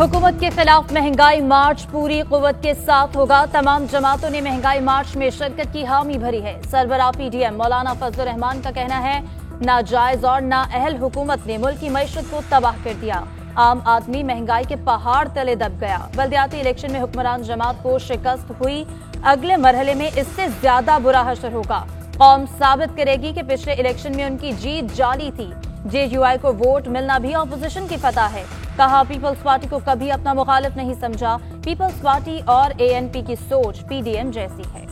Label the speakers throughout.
Speaker 1: हुकूमत के खिलाफ महंगाई मार्च पूरी कुव्वत के साथ होगा। तमाम जमातों ने महंगाई मार्च में शिरकत की हामी भरी है। सरबराह पीडीएम मौलाना फजल रहमान का कहना है, नाजायज और नाअहल हुकूमत ने मुल्क की मईशत को तबाह कर दिया। आम आदमी महंगाई के पहाड़ तले दब गया। बल्दियाती इलेक्शन में हुक्मरान जमात को शिकस्त हुई। अगले मरहले में इससे ज्यादा बुरा हशर होगा। कौम साबित करेगी कि पिछले इलेक्शन में उनकी जीत जाली थी। जेयूआई को वोट मिलना भी ऑपोजिशन की फतह है। कहा, पीपल्स पार्टी को कभी अपना मुखालिफ नहीं समझा। पीपल्स पार्टी और एएनपी की सोच पीडीएम जैसी है।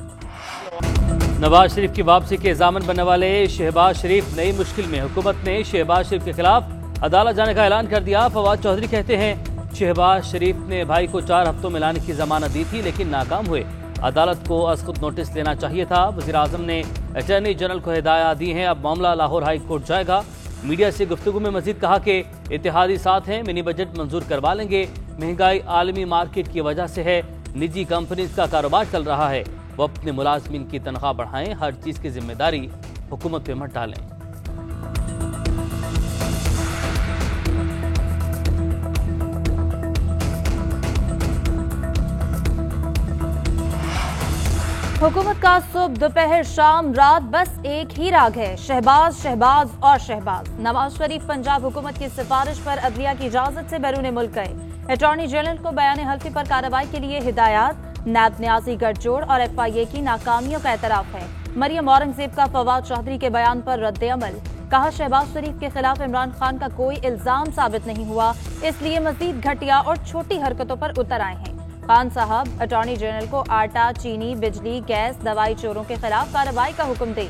Speaker 2: नवाज शरीफ की वापसी के जामन बनने वाले शहबाज शरीफ नई मुश्किल में। हुकूमत ने शहबाज शरीफ के खिलाफ अदालत जाने का ऐलान कर दिया। फवाद चौधरी कहते हैं, शहबाज शरीफ ने भाई को 4 हफ्तों में लाने की जमानत दी थी, लेकिन नाकाम हुए। अदालत को अज खुद नोटिस लेना चाहिए था। वज़ीर आज़म ने अटॉर्नी जनरल को हिदायत दी हैं। अब मामला लाहौर हाई कोर्ट जाएगा। मीडिया से गुफ्तगू में मजीद कहा कि इत्तेहादी साथ हैं, मिनी बजट मंजूर करवा लेंगे। महंगाई आलमी मार्केट की वजह से है। निजी कंपनीज का कारोबार चल रहा है। वो अपने मुलाजमीन की तनख्वाह बढ़ाएं। हर चीज़ की जिम्मेदारी हुकूमत पे मत डालें।
Speaker 1: हुकूमत का सुबह दोपहर शाम रात बस एक ही राग है, शहबाज शहबाज और शहबाज। नवाज शरीफ पंजाब हुकूमत की सिफारिश पर अदलिया की इजाजत से बैरून मुल्क गए। अटॉर्नी जनरल को बयान हल्फी पर कार्रवाई के लिए हिदायत। नैब न्याजी गठजोड़ और FIA की नाकामियों का एतराफ है। मरियम औरंगजेब का फवाद चौधरी के बयान पर रद्द अमल। कहा, शहबाज शरीफ के खिलाफ इमरान खान का कोई इल्जाम साबित नहीं हुआ, इसलिए मजीद घटिया और छोटी हरकतों पर उतर आए हैं। खान साहब अटॉर्नी जनरल को आटा, चीनी, बिजली, गैस, दवाई चोरों के खिलाफ कार्रवाई का हुक्म दे।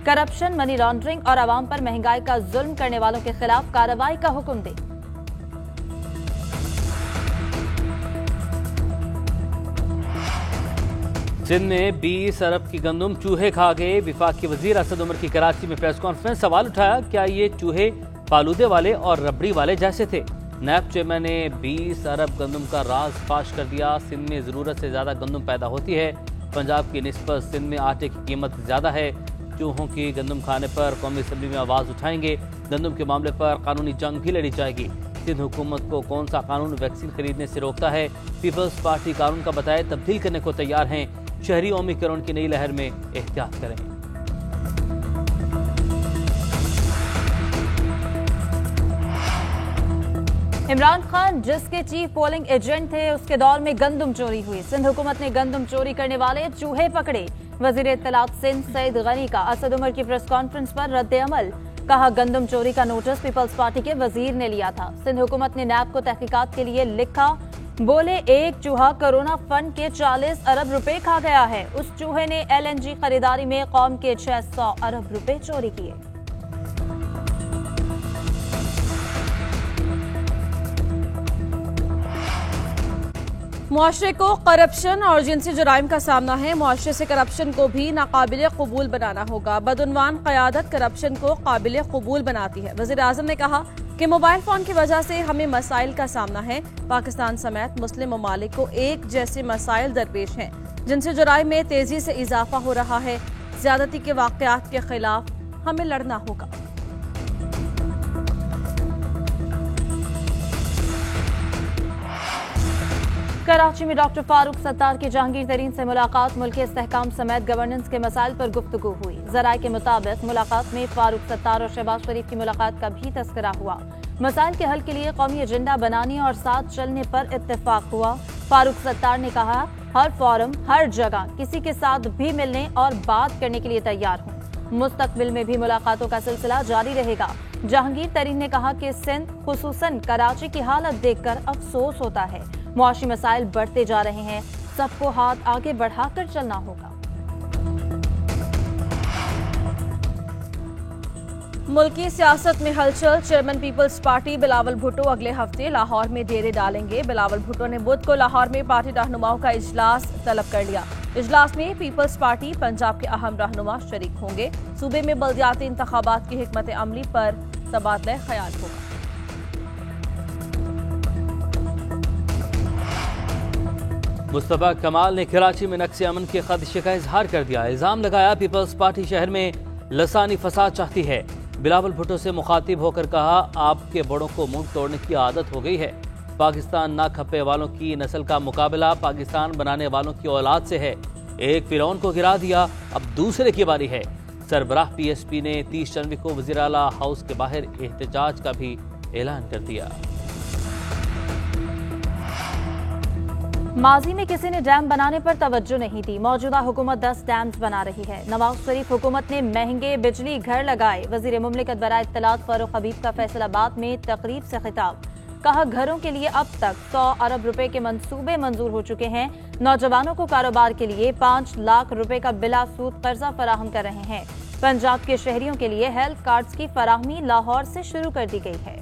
Speaker 1: करप्शन, मनी लॉन्ड्रिंग और अवाम पर महंगाई का जुल्म करने वालों के खिलाफ कार्रवाई का हुक्म दे।
Speaker 2: सिंध में 20 अरब की गंदम चूहे खा गए। विफाकी वजीर असद उमर की कराची में प्रेस कॉन्फ्रेंस। सवाल उठाया, क्या ये चूहे फालूदे वाले और रबड़ी वाले जैसे थे? नैब चेयरमैन ने 20 अरब गंदम का राज फाश कर दिया। सिंध में ज़रूरत से ज़्यादा गंदम पैदा होती है। पंजाब की निस्बत सिंध में आटे की कीमत ज़्यादा है। चूहों की गंदम खाने पर कौमी असम्बली में आवाज़ उठाएंगे। गंदम के मामले पर कानूनी जंग भी लड़ी जाएगी। सिंध हुकूमत को कौन सा कानून वैक्सीन खरीदने से रोकता है? पीपल्स पार्टी कानून का बताए तब्दील करने को तैयार हैं। शहरी ओमिक्रॉन की नई लहर में एहतियात करें।
Speaker 1: इमरान खान जिसके चीफ पोलिंग एजेंट थे, उसके दौर में गंदम चोरी हुई। सिंध हुकूमत ने गंदम चोरी करने वाले चूहे पकड़े। वजीर इत्तलात सिंध सईद गनी का असद उमर की प्रेस कॉन्फ्रेंस पर रद्द अमल। कहा, गंदम चोरी का नोटिस पीपल्स पार्टी के वजीर ने लिया था। सिंध हुकूमत ने नैब को तहकीकात के लिए लिखा। बोले, एक चूहा कोरोना फंड के 40 अरब रुपए खा गया है। उस चूहे ने LNG खरीदारी में कौम के 600 अरब रुपए चोरी किए।
Speaker 3: मुआशरे को करप्शन और जिनसी जराइम का सामना है। मुआशरे से करप्शन को भी नाकाबिले कबूल बनाना होगा। बदउनवान क़यादत करप्शन को काबिले कबूल बनाती है। वज़ीर आज़म ने कहा कि मोबाइल फ़ोन की वजह से हमें मसाइल का सामना है। पाकिस्तान समेत मुस्लिम ममालिक को एक जैसे मसाइल दरपेश हैं। जिनसी जराइम में तेज़ी से इजाफा हो रहा है। ज़्यादती के वाक़यात के खिलाफ हमें लड़ना होगा।
Speaker 1: कराची में डॉक्टर फारूक सत्तार की जहांगीर तरीन से मुलाकात। मुल्क के इस्तेहकाम समेत गवर्नेंस के मसाइल पर गुफ्तगू हुई। ज़राए के मुताबिक मुलाकात में फारूक सत्तार और शहबाज शरीफ की मुलाकात का भी तस्करा हुआ। मसाइल के हल के लिए कौमी एजेंडा बनाने और साथ चलने पर इत्तेफाक हुआ। फारूक सत्तार ने कहा, हर फोरम, हर जगह किसी के साथ भी मिलने और बात करने के लिए तैयार हूँ। मुस्तकबिल में भी मुलाकातों का सिलसिला जारी रहेगा। जहांगीर तरीन ने कहा कि सिंध, खुसूसन कराची की हालत देखकर अफसोस होता है। मुआशी मसाइल बढ़ते जा रहे हैं। सबको हाथ आगे बढ़ाकर चलना होगा।
Speaker 3: मुल्की सियासत में हलचल। चेयरमैन पीपल्स पार्टी बिलावल भुट्टो अगले हफ्ते लाहौर में डेरे डालेंगे। बिलावल भुट्टो ने बुध को लाहौर में पार्टी रहनुमाओं का इजलास तलब कर लिया। इजलास में पीपल्स पार्टी पंजाब के अहम रहनुमा शरीक होंगे। सूबे में बल्दियाती इंतखाबात की हिकमत अमली पर तबादला ख्याल होगा।
Speaker 2: मुस्तफा कमाल ने कराची में नक्शे अमन के खदशे का इजहार कर दिया। इल्जाम लगाया, पीपल्स पार्टी शहर में लसानी फसाद चाहती है। बिलावल भुट्टो से मुखातिब होकर कहा, आपके बड़ों को मुंह तोड़ने की आदत हो गई है। پاکستان نہ کھپے والوں کی نسل کا مقابلہ پاکستان بنانے والوں کی اولاد سے ہے۔ ایک فرعون کو گرا دیا، اب دوسرے کی باری ہے۔ سربراہ پی ایس پی نے 30 جنوری کو وزیر اعلیٰ ہاؤس کے باہر احتجاج کا بھی اعلان کر دیا۔
Speaker 1: ماضی میں کسی نے ڈیم بنانے پر توجہ نہیں دی، موجودہ حکومت 10 ڈیمز بنا رہی ہے۔ نواز شریف حکومت نے مہنگے بجلی گھر لگائے، وزیر مملکت برائے اطلاعات فاروق حبیب کا فیصل آباد میں تقریب سے خطاب۔ کہا گھروں کے لیے اب تک 100 ارب روپے کے منصوبے منظور ہو چکے ہیں، نوجوانوں کو کاروبار کے لیے 5 لاکھ روپے کا بلا سود قرضہ فراہم کر رہے ہیں۔ پنجاب کے شہریوں کے لیے ہیلتھ کارڈز کی فراہمی لاہور سے شروع کر دی گئی ہے۔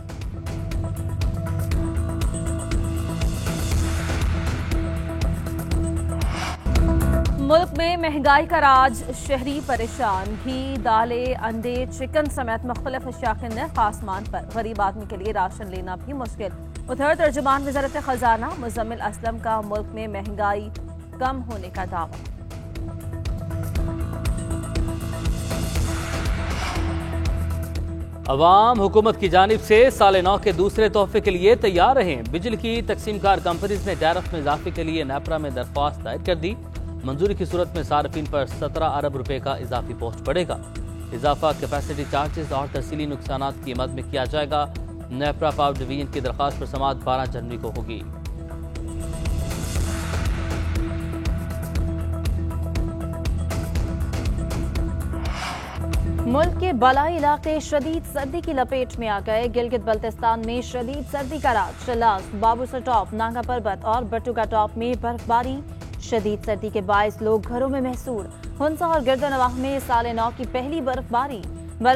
Speaker 3: ملک میں مہنگائی کا راج، شہری پریشان، گھی، دالیں، انڈے، چکن سمیت مختلف اشیاء کے نرخ آسمان پر، غریب آدمی کے لیے راشن لینا بھی مشکل۔ ادھر ترجمان وزارت خزانہ مزمل اسلم کا ملک میں مہنگائی کم ہونے کا دعویٰ۔
Speaker 2: عوام حکومت کی جانب سے سال نو کے دوسرے تحفے کے لیے تیار رہیں۔ بجلی کی تقسیم کار کمپنیز نے ٹیرف میں اضافے کے لیے نیپرا میں درخواست دائر کر دی۔ منظوری کی صورت میں صارفین پر 17 ارب روپے کا اضافی بوجھ پڑے گا۔ اضافہ کیپیسٹی چارجز اور ترسیلی نقصانات کی مد میں کیا جائے گا۔ نیپرا پاور ڈویژن کی درخواست پر سماعت 12 جنوری کو ہوگی۔
Speaker 1: ملک کے بالائی علاقے شدید سردی کی لپیٹ میں آ گئے۔ گلگت بلتستان میں شدید سردی کا راج، شلاس، بابوسر ٹاپ، نانگا پربت اور بٹوگا ٹاپ میں برف باری۔ شدید سردی کے باعث لوگ گھروں میں محصور۔ ہنسا اور گردنواہ میں سال نو کی پہلی برف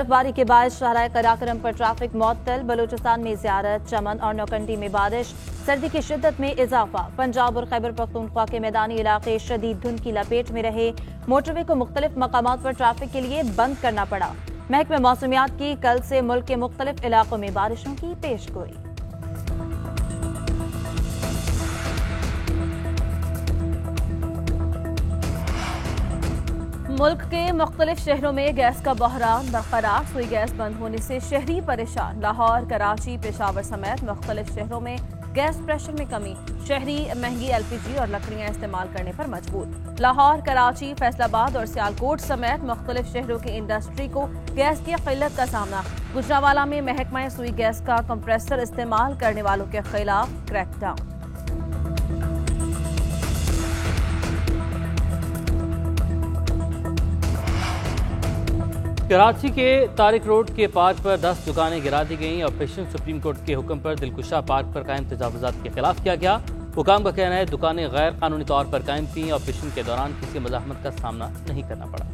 Speaker 1: باری کے باعث شاہراہ قراقرم پر ٹریفک معطل۔ بلوچستان میں زیارت، چمن اور نوکنڈی میں بارش، سردی کی شدت میں اضافہ۔ پنجاب اور خیبر پختونخوا کے میدانی علاقے شدید دھند کی لپیٹ میں رہے۔ موٹر وے کو مختلف مقامات پر ٹریفک کے لیے بند کرنا پڑا۔ محکمہ موسمیات کی کل سے ملک کے مختلف علاقوں میں بارشوں کی پیش گوئی۔
Speaker 3: ملک کے مختلف شہروں میں گیس کا بحران برقرار، سوئی گیس بند ہونے سے شہری پریشان۔ لاہور، کراچی، پشاور سمیت مختلف شہروں میں گیس پریشر میں کمی، شہری مہنگی ایل پی جی اور لکڑیاں استعمال کرنے پر مجبور۔ لاہور، کراچی، فیصل آباد اور سیالکوٹ سمیت مختلف شہروں کی انڈسٹری کو گیس کی قلت کا سامنا۔ گجرانوالہ میں محکمہ سوئی گیس کا کمپریسر استعمال کرنے والوں کے خلاف کریک ڈاؤن۔
Speaker 2: کراچی کے طارق روڈ کے پارک پر 10 دکانیں گرا دی گئیں۔ آپریشن سپریم کورٹ کے حکم پر دلکشا پارک پر قائم تجاوزات کے خلاف کیا گیا۔ حکام کا کہنا ہے دکانیں غیر قانونی طور پر قائم تھیں۔ آپریشن کے دوران کسی مزاحمت کا سامنا نہیں کرنا پڑا۔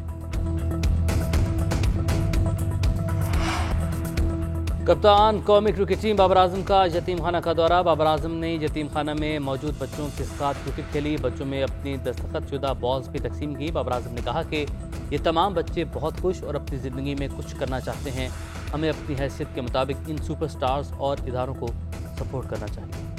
Speaker 2: کپتان قومی کرکٹ ٹیم بابر اعظم کا یتیم خانہ کا دورہ۔ بابر اعظم نے یتیم خانہ میں موجود بچوں کے ساتھ کرکٹ کھیلی۔ بچوں میں اپنی دستخط شدہ بالز بھی تقسیم کی۔ بابر اعظم نے کہا کہ یہ تمام بچے بہت خوش اور اپنی زندگی میں کچھ کرنا چاہتے ہیں۔ ہمیں اپنی حیثیت کے مطابق ان سپر سٹارز اور اداروں کو سپورٹ کرنا چاہیے۔